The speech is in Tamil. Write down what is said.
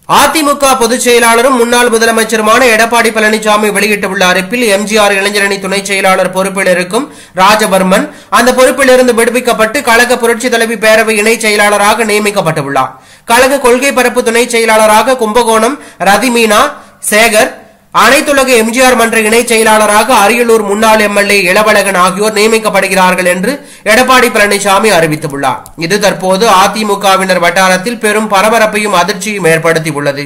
அதிமுக பொதுச் செயலாளரும் முன்னாள் முதலமைச்சருமான எடப்பாடி பழனிசாமி வெளியிட்டுள்ள அறிப்பில் எம்ஜிஆர் இளைஞரணி துணை செயலாளர் பொறுப்பில் இருக்கும் ராஜவர்மன் அந்த பொறுப்பிலிருந்து விடுவிக்கப்பட்டு கழக புரட்சித் தலைவி பேரவை இணை செயலாளராக நியமிக்கப்பட்டுள்ளார். கழக கொள்கை பரப்பு துணை செயலாளராக கும்பகோணம் ரதிமீனா சேகர், அனைத்துலக எம்ஜிஆர் மன்ற இணை செயலாளராக அரியலூர் முன்னாள் எம்எல்ஏ இளவழகன் ஆகியோர் நியமிக்கப்படுகிறார்கள் என்று எடப்பாடி பழனிசாமி அறிவித்துள்ளார். இது தற்போது அதிமுகவினர் வட்டாரத்தில் பெரும் பரபரப்பையும் அதிர்ச்சியும் ஏற்படுத்தியுள்ளது.